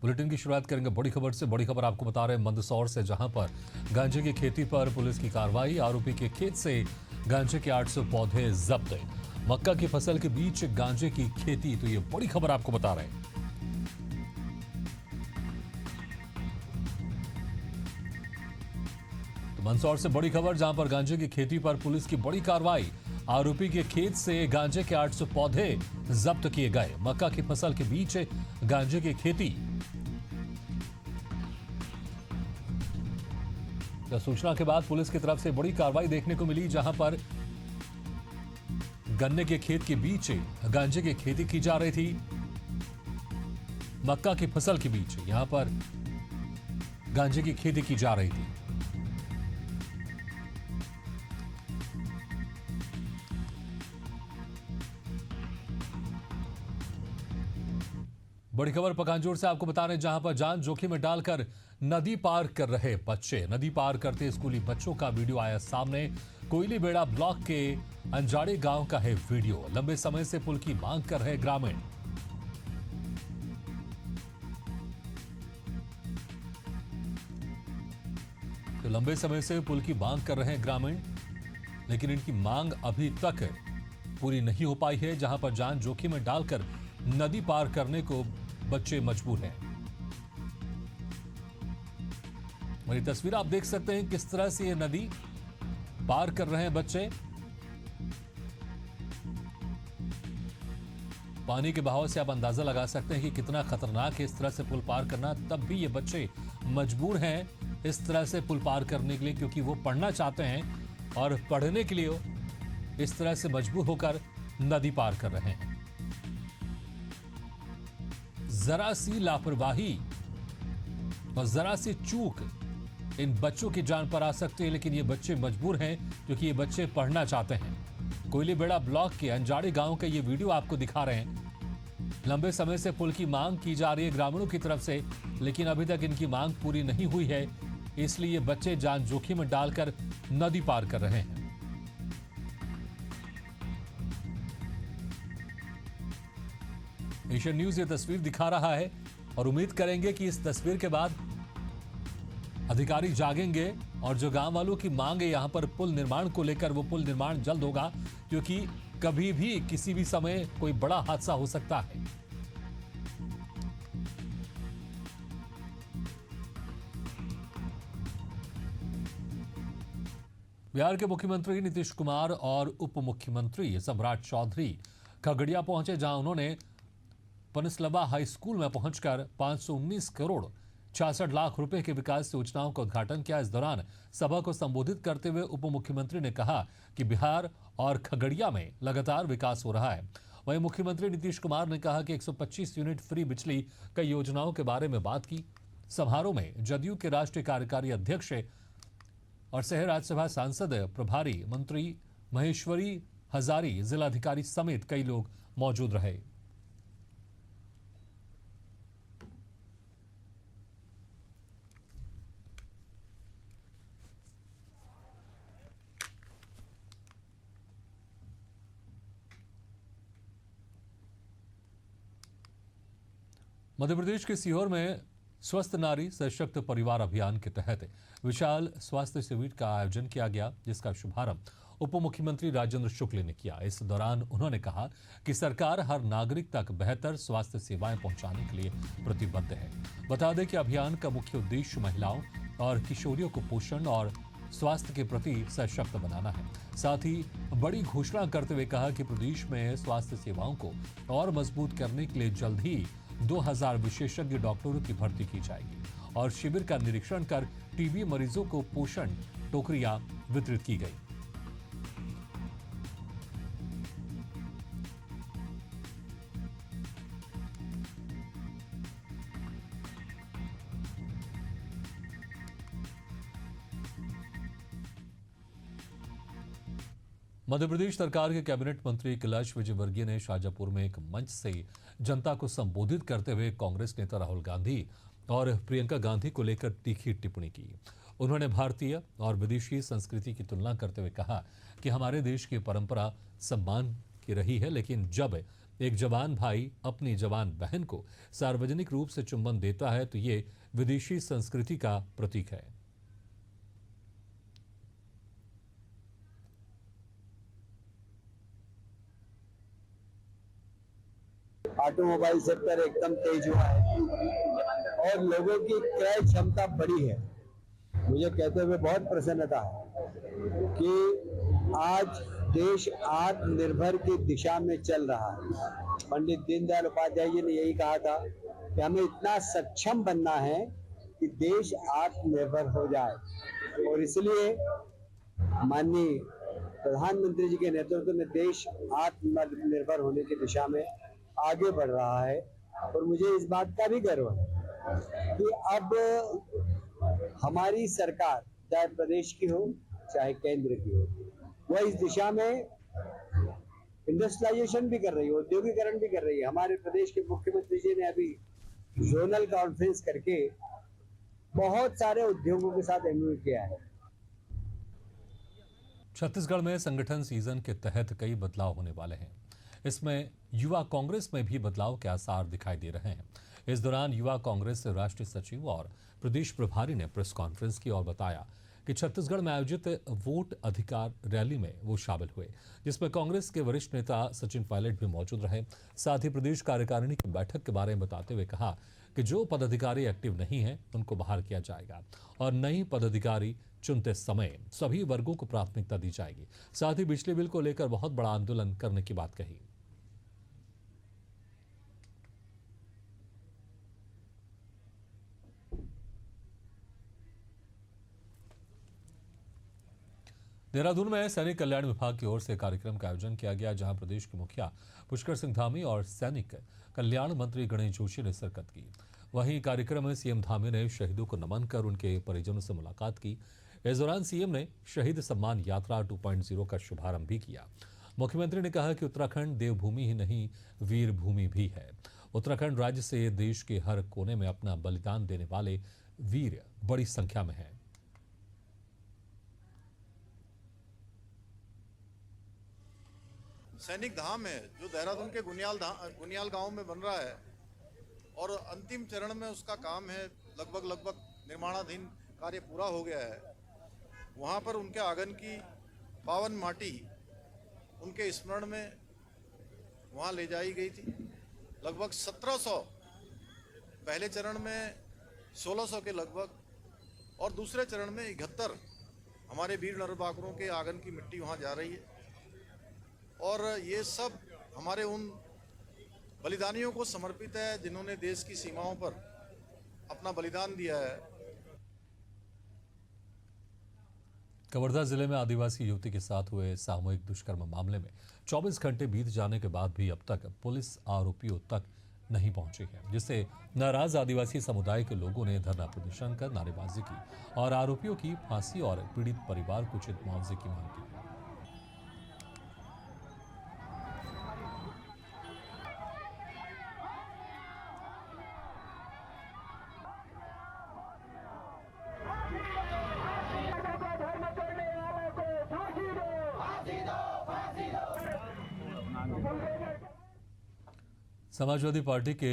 Bulletin की शुरुआत करेंगे बड़ी खबर से। बड़ी खबर आपको बता रहे हैं मंदसौर से, जहां पर गांजे की खेती पर पुलिस की कार्रवाई। आरोपी के खेत से गांजे के 800 पौधे जब्त। मक्का की फसल के बीच गांजे की खेती, तो ये बड़ी खबर आपको बता रहे हैं। तो मंदसौर से बड़ी खबर, जहां पर गांजे की खेती पर पुलिस की बड़ी कार्रवाई। आरोपी के खेत से गांजे के 800 पौधे जब्त किए गए। मक्का की फसल के बीच गांजे की खेती। सूचना के बाद पुलिस की तरफ से बड़ी कार्रवाई देखने को मिली, जहां पर गन्ने के खेत के बीच गांजे की खेती की जा रही थी। मक्का की फसल के बीच यहां पर गांजे की खेती की जा रही थी। बड़ी खबर पकांजूर से आपको बता रहे हैं, जहां पर जान जोखिम में डालकर नदी पार कर रहे बच्चे। नदी पार करते स्कूली बच्चों का वीडियो आया सामने। कोयली बेड़ा ब्लॉक के अंजाड़े गांव का है वीडियो। लंबे समय से पुल की मांग कर रहे ग्रामीण। तो लंबे समय से पुल की मांग कर रहे हैं ग्रामीण, लेकिन इनकी मांग अभी तक पूरी नहीं हो पाई है, जहां पर जान जोखिम में डालकर नदी पार करने को बच्चे मजबूर हैं। मेरी तस्वीर आप देख सकते हैं किस तरह से ये नदी पार कर रहे हैं बच्चे। पानी के बहाव से आप अंदाजा लगा सकते हैं कि कितना खतरनाक है इस तरह से पुल पार करना। तब भी ये बच्चे मजबूर हैं इस तरह से पुल पार करने के लिए, क्योंकि वो पढ़ना चाहते हैं और पढ़ने के लिए इस तरह से मजबूर होकर नदी पार कर रहे हैं। जरा सी लापरवाही और जरा सी चूक इन बच्चों की जान पर आ सकती है, लेकिन ये बच्चे मजबूर हैं क्योंकि ये बच्चे पढ़ना चाहते हैं। कोयली बेड़ा ब्लॉक के अंजाड़ी गांव का ये वीडियो आपको दिखा रहे हैं। लंबे समय से पुल की मांग की जा रही है ग्रामीणों की तरफ से, लेकिन अभी तक इनकी मांग पूरी नहीं हुई है, इसलिए ये बच्चे जान जोखिम में डालकर नदी पार कर रहे हैं। एशियन न्यूज ये तस्वीर दिखा रहा है और उम्मीद करेंगे कि इस तस्वीर के बाद अधिकारी जागेंगे और जो गांव वालों की मांग है यहां पर पुल निर्माण को लेकर, वो पुल निर्माण जल्द होगा, क्योंकि कभी भी किसी भी समय कोई बड़ा हादसा हो सकता है। बिहार के मुख्यमंत्री नीतीश कुमार और उप मुख्यमंत्री सम्राट चौधरी खगड़िया पहुंचे, जहां उन्होंने पनिसलवा हाई स्कूल में पहुंचकर 519 करोड़ 66 लाख रुपए के विकास योजनाओं का उद्घाटन किया। इस दौरान सभा को संबोधित करते हुए उप मुख्यमंत्री ने कहा कि बिहार और खगड़िया में लगातार विकास हो रहा है। वहीं मुख्यमंत्री नीतीश कुमार ने कहा कि 125 यूनिट फ्री बिजली कई योजनाओं के बारे में बात की। समारोह में जदयू के राष्ट्रीय कार्यकारी अध्यक्ष और सह राज्यसभा सांसद प्रभारी मंत्री महेश्वरी हजारी, जिलाधिकारी समेत कई लोग मौजूद रहे। मध्य प्रदेश के सीहोर में स्वस्थ नारी सशक्त परिवार अभियान के तहत विशाल स्वास्थ्य शिविर का आयोजन किया गया, जिसका शुभारंभ उप मुख्यमंत्री राजेंद्र शुक्ल ने किया। इस दौरान उन्होंने कहा कि सरकार हर नागरिक तक बेहतर स्वास्थ्य सेवाएं पहुंचाने के लिए प्रतिबद्ध है। बता दें कि अभियान का मुख्य उद्देश्य महिलाओं और किशोरियों को पोषण और स्वास्थ्य के प्रति सशक्त बनाना है। साथ ही बड़ी घोषणा करते हुए कहा कि प्रदेश में स्वास्थ्य सेवाओं को और मजबूत करने के लिए जल्द ही 2000 विशेषज्ञ डॉक्टरों की भर्ती की जाएगी और शिविर का निरीक्षण कर टीबी मरीजों को पोषण टोकरियां वितरित की गई। मध्य प्रदेश सरकार के कैबिनेट मंत्री कैलाश विजयवर्गीय ने शाजापुर में एक मंच से जनता को संबोधित करते हुए कांग्रेस नेता राहुल गांधी और प्रियंका गांधी को लेकर तीखी टिप्पणी की। उन्होंने भारतीय और विदेशी संस्कृति की तुलना करते हुए कहा कि हमारे देश की परंपरा सम्मान की रही है, लेकिन जब एक जवान भाई अपनी जवान बहन को सार्वजनिक रूप से चुंबन देता है तो ये विदेशी संस्कृति का प्रतीक है। ऑटोमोबाइल सेक्टर एकदम तेज हुआ है और लोगों की क्रय क्षमता बढ़ी है। मुझे कहते हुए बहुत प्रसन्नता है कि आज देश आत्मनिर्भर की दिशा में चल रहा है। पंडित दीनदयाल उपाध्याय जी ने यही कहा था कि हमें इतना सक्षम बनना है कि देश आत्मनिर्भर हो जाए और इसलिए माननीय प्रधानमंत्री जी के नेतृत्व में देश आत्मनिर्भर होने की दिशा में आगे बढ़ रहा है। और मुझे इस बात का भी गर्व है कि अब हमारी सरकार चाहे प्रदेश की हो चाहे केंद्र की हो, वह इस दिशा में इंडस्ट्रियलाइजेशन भी कर रही है, औद्योगिकरण भी कर रही है। हमारे प्रदेश के मुख्यमंत्री जी ने अभी जोनल कॉन्फ्रेंस करके बहुत सारे उद्योगों के साथ एमओयू किया है। छत्तीसगढ़ में संगठन सीजन के तहत कई बदलाव होने वाले हैं। इसमें युवा कांग्रेस में भी बदलाव के आसार दिखाई दे रहे हैं। इस दौरान युवा कांग्रेस से राष्ट्रीय सचिव और प्रदेश प्रभारी ने प्रेस कॉन्फ्रेंस की और बताया कि छत्तीसगढ़ में आयोजित वोट अधिकार रैली में वो शामिल हुए, जिसमें कांग्रेस के वरिष्ठ नेता सचिन पायलट भी मौजूद रहे। साथ ही प्रदेश कार्यकारिणी की बैठक के बारे में बताते हुए कहा कि जो पदाधिकारी एक्टिव नहीं है उनको बाहर किया जाएगा और नई पदाधिकारी चुनते समय सभी वर्गों को प्राथमिकता दी जाएगी। साथ ही बिजली बिल को लेकर बहुत बड़ा आंदोलन करने की बात कही। देहरादून में सैनिक कल्याण विभाग की ओर से कार्यक्रम का आयोजन किया गया, जहां प्रदेश के मुखिया पुष्कर सिंह धामी और सैनिक कल्याण मंत्री गणेश जोशी ने शिरकत की। वहीं कार्यक्रम में सीएम धामी ने शहीदों को नमन कर उनके परिजनों से मुलाकात की। इस दौरान सीएम ने शहीद सम्मान यात्रा 2.0 का शुभारंभ भी किया। मुख्यमंत्री ने कहा कि उत्तराखंड देवभूमि ही नहीं, वीर भूमि भी है। उत्तराखंड राज्य से देश के हर कोने में अपना बलिदान देने वाले वीर बड़ी संख्या में हैं। सैनिक धाम है जो देहरादून के गुनियाल गांव में बन रहा है और अंतिम चरण में उसका काम है। लगभग निर्माणाधीन कार्य पूरा हो गया है। वहां पर उनके आंगन की पावन माटी उनके स्मरण में वहां ले जाई गई थी। लगभग 1700, पहले चरण में 1600 के लगभग और दूसरे चरण में 71 हमारे वीर नरबाकुरों के आंगन की मिट्टी वहां जा रही है। और ये सब हमारे उन बलिदानियों को समर्पित है जिन्होंने देश की सीमाओं पर अपना बलिदान दिया है। कवर्धा जिले में आदिवासी युवती के साथ हुए सामूहिक दुष्कर्म मामले में 24 घंटे बीत जाने के बाद भी अब तक पुलिस आरोपियों तक नहीं पहुंची है, जिससे नाराज आदिवासी समुदाय के लोगों ने धरना प्रदर्शन कर नारेबाजी की और आरोपियों की फांसी और पीड़ित परिवार को उचित मुआवजे की मांग की। समाजवादी पार्टी के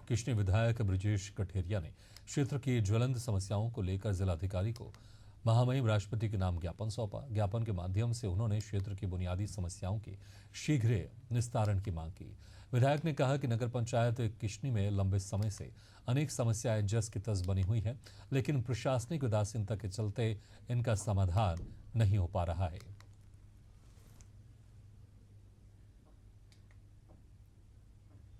किशनी विधायक ब्रिजेश कठेरिया ने क्षेत्र की ज्वलंत समस्याओं को लेकर जिलाधिकारी को महामहिम राष्ट्रपति के नाम ज्ञापन सौंपा। ज्ञापन के माध्यम से उन्होंने क्षेत्र की बुनियादी समस्याओं के शीघ्र निस्तारण की मांग की। विधायक ने कहा कि नगर पंचायत किशनी में लंबे समय से अनेक समस्याएं जस की तस बनी हुई है, लेकिन प्रशासनिक उदासीनता के चलते इनका समाधान नहीं हो पा रहा है।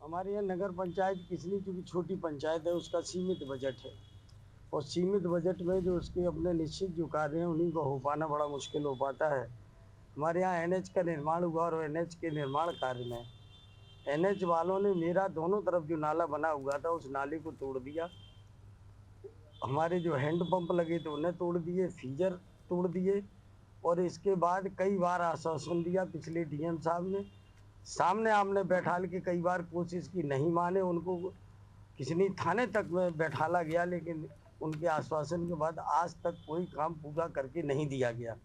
हमारे यहाँ नगर पंचायत किशनी चूँकि छोटी पंचायत है, उसका सीमित बजट है और सीमित बजट में जो उसके अपने निश्चित जो कार्य हैं उन्हीं को हो पाना बड़ा मुश्किल हो पाता है। हमारे यहाँ एनएच का निर्माण हुआ और एनएच के निर्माण कार्य में एनएच वालों ने मेरा दोनों तरफ जो नाला बना हुआ था उस नाले को तोड़ दिया। हमारे जो हैंड पंप लगे थे उन्हें तोड़ दिए, फीजर तोड़ दिए और इसके बाद कई बार आश्वासन दिया पिछले डीएम साहब ने, सामने आमने बैठाल के कई बार कोशिश की, नहीं माने। उनको किशनी थाने तक में बैठाला गया, लेकिन उनके आश्वासन के बाद आज तक कोई काम पूरा करके नहीं दिया गया।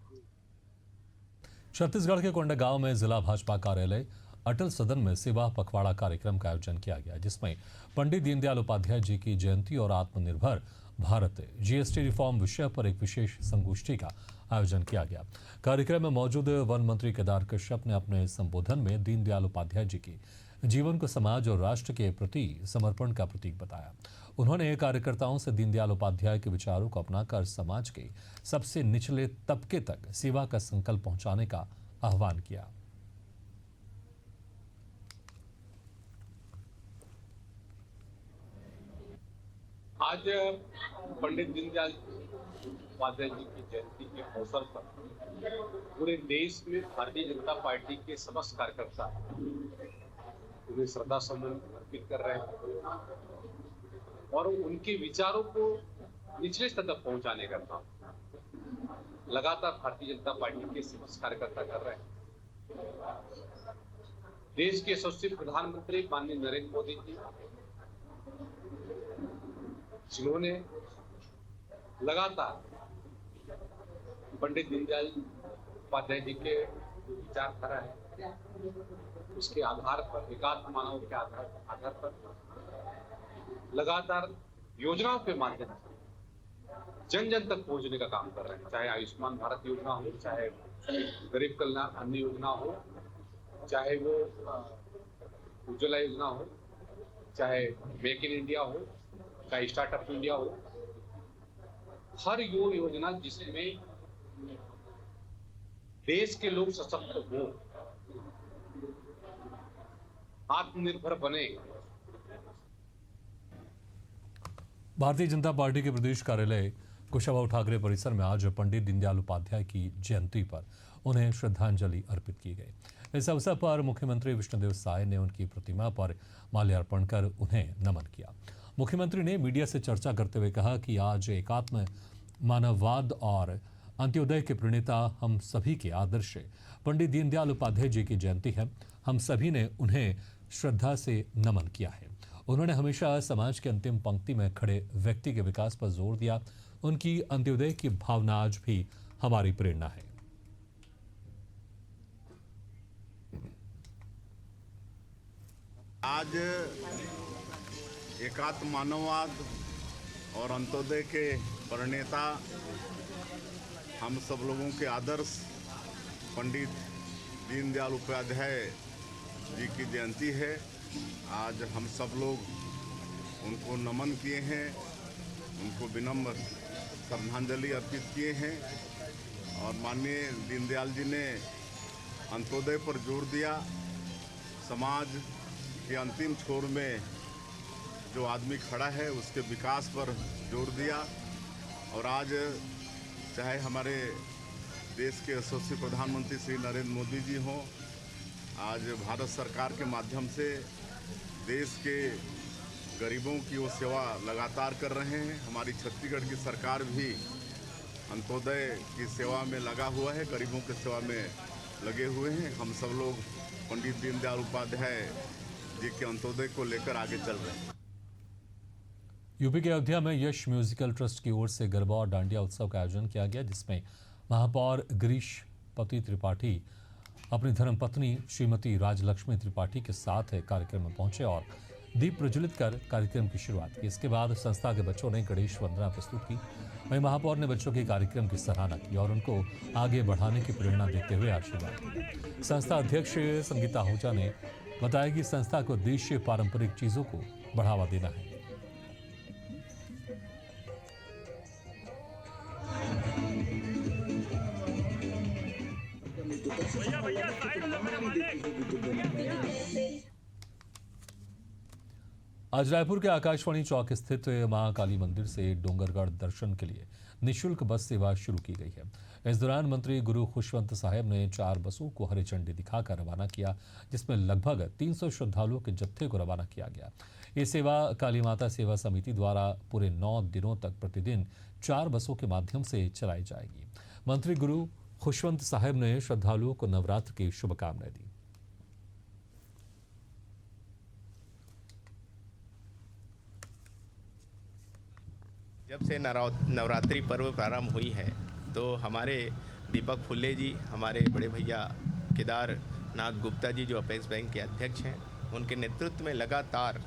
छत्तीसगढ़ के कोंडागांव में जिला भाजपा कार्यालय अटल सदन में सेवा पखवाड़ा कार्यक्रम का आयोजन किया गया, जिसमें पंडित दीनदयाल उपाध्याय जी की जयंती और आत्मनिर्भर भारत जीएसटी रिफॉर्म विषय पर एक विशेष संगोष्ठी का आयोजन किया गया। कार्यक्रम में मौजूद वन मंत्री केदार कश्यप ने अपने संबोधन में दीनदयाल उपाध्याय जी की जीवन को समाज और राष्ट्र के प्रति समर्पण का प्रतीक बताया। उन्होंने कार्यकर्ताओं से दीनदयाल उपाध्याय के विचारों को अपनाकर समाज के सबसे निचले तबके तक सेवा का संकल्प पहुंचाने का आह्वान किया। आज पंडित दीनदयाल उपाध्याय जी की जयंती के अवसर पर पूरे देश में भारतीय जनता पार्टी के समस्त कार्यकर्ता उन्हें श्रद्धा सुमन अर्पित कर रहे हैं और उनके विचारों को निचले स्तर तक पहुंचाने का काम लगातार भारतीय जनता पार्टी के समस्त कार्यकर्ता कर रहे हैं। देश के यशस्वी प्रधानमंत्री माननीय नरेंद्र मोदी जी, जिन्होंने लगातार पंडित दीनदयाल उपाध्याय जी के विचारधारा है, उसके आधार पर एकात्म मानव के आधार पर लगातार योजनाओं के माध्यम से जन जन तक पहुंचने का काम कर रहे हैं। चाहे आयुष्मान भारत योजना हो, चाहे गरीब कल्याण अन्न योजना हो, चाहे वो उज्ज्वला योजना हो, चाहे मेक इन इंडिया हो, चाहे स्टार्टअप इंडिया हो, हर वो योजना जिसमें देश के लोग सशक्त हो, आत्मनिर्भर बने। भारतीय जनता पार्टी के प्रदेश कार्यालय कुशाभाऊ ठाकरे परिसर में आज पंडित दीनदयाल उपाध्याय की जयंती पर उन्हें श्रद्धांजलि अर्पित की गई। इस अवसर पर मुख्यमंत्री विष्णुदेव साय ने उनकी प्रतिमा पर माल्यार्पण कर उन्हें नमन किया। मुख्यमंत्री ने मीडिया से चर्चा करते हुए कहा कि आज एकात्म मानववाद और अंत्योदय के प्रणेता हम सभी के आदर्श पंडित दीनदयाल उपाध्याय जी की जयंती है। हम सभी ने उन्हें श्रद्धा से नमन किया है। उन्होंने हमेशा समाज के अंतिम पंक्ति में खड़े व्यक्ति के विकास पर जोर दिया। उनकी अंत्योदय की भावना आज भी हमारी प्रेरणा है। आज एकात्म मानववाद और अंत्योदय के प्रणेता हम सब लोगों के आदर्श पंडित दीनदयाल उपाध्याय जी की जयंती है। आज हम सब लोग उनको नमन किए हैं, उनको विनम्र श्रद्धांजलि अर्पित किए हैं और माननीय दीनदयाल जी ने अंत्योदय पर जोर दिया। समाज के अंतिम छोर में जो आदमी खड़ा है उसके विकास पर जोर दिया और आज चाहे हमारे देश के यशस्वी प्रधानमंत्री श्री नरेंद्र मोदी जी हों, आज भारत सरकार के माध्यम से देश के गरीबों की वो सेवा लगातार कर रहे हैं। हमारी छत्तीसगढ़ की सरकार भी अंत्योदय की सेवा में लगा हुआ है, गरीबों की सेवा में लगे हुए हैं। हम सब लोग पंडित दीनदयाल उपाध्याय जी के अंत्योदय को लेकर आगे चल रहे हैं। यूपी के अयोध्या में यश म्यूजिकल ट्रस्ट की ओर से गरबा और डांडिया उत्सव का आयोजन किया गया, जिसमें महापौर गिरीश पति त्रिपाठी अपनी धर्मपत्नी श्रीमती राजलक्ष्मी त्रिपाठी के साथ कार्यक्रम में पहुंचे और दीप प्रज्वलित कर कार्यक्रम की शुरुआत की। इसके बाद संस्था के बच्चों ने गणेश वंदना प्रस्तुत की। वहीं महापौर ने बच्चों के कार्यक्रम की सराहना की और उनको आगे बढ़ाने की प्रेरणा देते हुए आशीर्वाद दिया। संस्था अध्यक्ष संगीता आहूजा ने बताया कि संस्था का उद्देश्य पारंपरिक चीजों को बढ़ावा देना है। आज रायपुर के आकाशवाणी चौक स्थित महाकाली मंदिर से डोंगरगढ़ दर्शन के लिए निःशुल्क बस सेवा शुरू की गई है। इस दौरान मंत्री गुरु खुशवंत साहेब ने 4 बसों को हरी झंडी दिखाकर रवाना किया, जिसमें लगभग 300 श्रद्धालुओं के जत्थे को रवाना किया गया। ये सेवा काली माता सेवा समिति द्वारा पूरे 9 दिनों तक प्रतिदिन 4 बसों के माध्यम से चलाई जाएगी। मंत्री गुरु खुशवंत साहेब ने श्रद्धालुओं को नवरात्र की शुभकामनाएं दी। जब से नवरात्रि पर्व प्रारंभ हुई है तो हमारे दीपक फुल्ले जी, हमारे बड़े भैया केदार नाग गुप्ता जी जो अपेक्स बैंक के अध्यक्ष हैं, उनके नेतृत्व में लगातार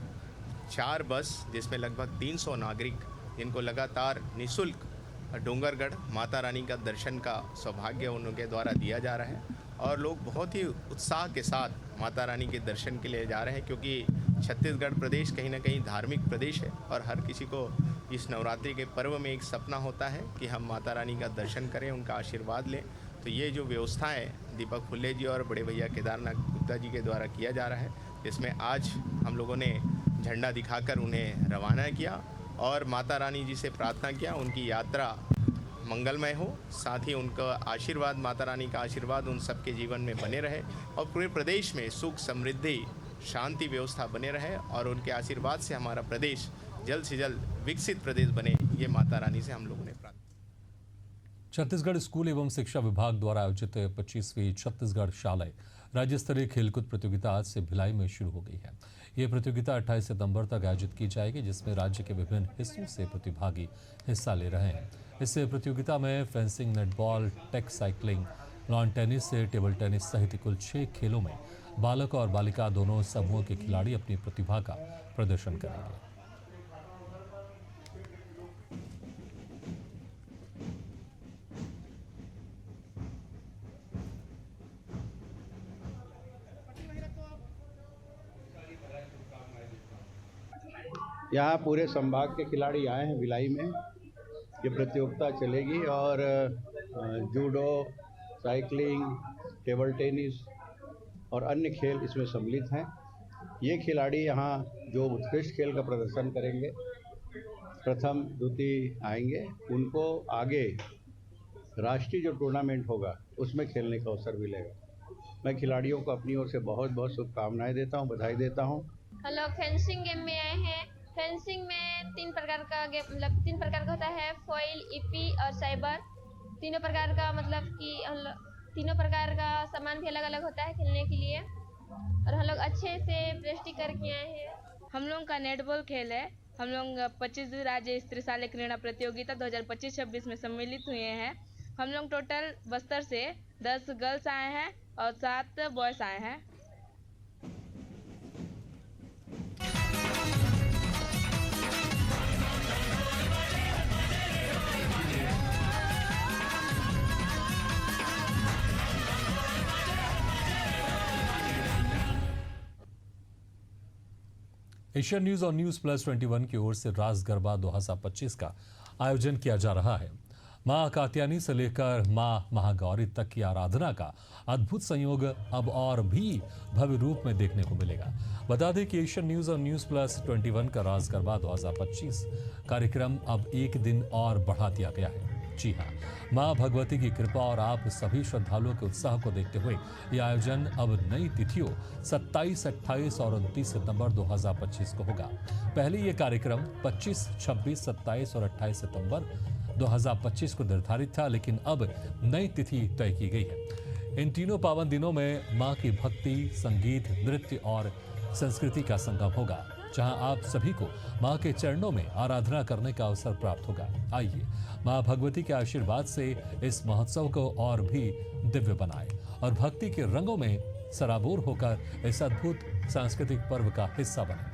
4 बस जिसमें लगभग 300 नागरिक, जिनको लगातार निःशुल्क डोंगरगढ़ माता रानी का दर्शन का सौभाग्य उनके द्वारा दिया जा रहा है और लोग बहुत ही उत्साह के साथ माता रानी के दर्शन के लिए जा रहे हैं, क्योंकि छत्तीसगढ़ प्रदेश कहीं ना कहीं धार्मिक प्रदेश है और हर किसी को इस नवरात्रि के पर्व में एक सपना होता है कि हम माता रानी का दर्शन करें, उनका आशीर्वाद लें। तो ये जो व्यवस्थाएं दीपक फुल्ले जी और बड़े भैया केदारनाथ गुप्ता जी के द्वारा किया जा रहा है, जिसमें आज हम लोगों ने झंडा दिखाकर उन्हें रवाना किया और माता रानी जी से प्रार्थना किया उनकी यात्रा मंगलमय हो, साथ ही उनका आशीर्वाद, माता रानी का आशीर्वाद उन सबके जीवन में बने रहे और पूरे प्रदेश में सुख, समृद्धि, शांति व्यवस्था बने रहे और उनके आशीर्वाद से हमारा प्रदेश जल्द से जल्द विकसित प्रदेश बने, ये माता रानी से हम लोगों ने प्रार्थना। छत्तीसगढ़ स्कूल एवं शिक्षा विभाग द्वारा आयोजित 25वीं छत्तीसगढ़ शालेय राज्य स्तरीय खेलकूद प्रतियोगिता आज से भिलाई में शुरू हो गई है। ये प्रतियोगिता 28 सितंबर तक आयोजित की जाएगी, जिसमें राज्य के विभिन्न हिस्सों से प्रतिभागी हिस्सा ले रहे हैं। इस प्रतियोगिता में fencing, netball, track cycling, lawn tennis, table tennis सहित कुल 6 खेलों में बालक और बालिका दोनों समूहों के खिलाड़ी अपनी प्रतिभा का प्रदर्शन करेंगे। यहाँ पूरे संभाग के खिलाड़ी आए हैं भिलाई में। ये प्रतियोगिता चलेगी और जूडो, साइकिलिंग, टेबल टेनिस और अन्य खेल इसमें सम्मिलित हैं। ये खिलाड़ी यहाँ जो उत्कृष्ट खेल का प्रदर्शन करेंगे, प्रथम, द्वितीय आएंगे, उनको आगे राष्ट्रीय जो टूर्नामेंट होगा उसमें खेलने का अवसर मिलेगा। मैं खिलाड़ियों को अपनी ओर से बहुत बहुत शुभकामनाएं देता हूँ, बधाई देता हूँ। हम लोग फेंसिंग गेम में आए हैं। फेंसिंग में 3 प्रकार का गेम, मतलब 3 प्रकार का होता है, फॉइल, ईपी और साइबर। तीनों प्रकार का, मतलब कि तीनों प्रकार का सामान भी अलग अलग होता है खेलने के लिए और हम लोग अच्छे से प्रैक्टिस करके आए हैं। हम लोग का नेटबॉल खेल है। हम लोग 25वीं राज्य स्तरीय शालेय क्रीड़ा प्रतियोगिता 2025-26 में सम्मिलित हुए हैं। हम लोग टोटल बस्तर से 10 गर्ल्स आए हैं और 7 बॉयज आए हैं। एशियन न्यूज और न्यूज प्लस 21 की ओर से रास गरबा 2025 का आयोजन किया जा रहा है। मां कात्यायनी से लेकर मां महागौरी तक की आराधना का अद्भुत संयोग अब और भी भव्य रूप में देखने को मिलेगा। बता दें कि एशियन न्यूज और न्यूज प्लस 21 का रास गरबा 2025 कार्यक्रम अब एक दिन और बढ़ा दिया गया है। जी हाँ, मां भगवती की कृपा और आप सभी श्रद्धालुओं के उत्साह को देखते हुए यह आयोजन अब नई तिथियों 27, 28 और 29 सितंबर 2025 को होगा। पहले ये कार्यक्रम 25, 26, 27 और 28 सितंबर 2025 को निर्धारित था, लेकिन अब नई तिथि तय की गई है। इन तीनों पावन दिनों में मां की भक्ति, संगीत, नृत्य और संस्कृति का संगम होगा, जहां आप सभी को मां के चरणों में आराधना करने का अवसर प्राप्त होगा। आइए मां भगवती के आशीर्वाद से इस महोत्सव को और भी दिव्य बनाए और भक्ति के रंगों में सराबोर होकर इस अद्भुत सांस्कृतिक पर्व का हिस्सा बने।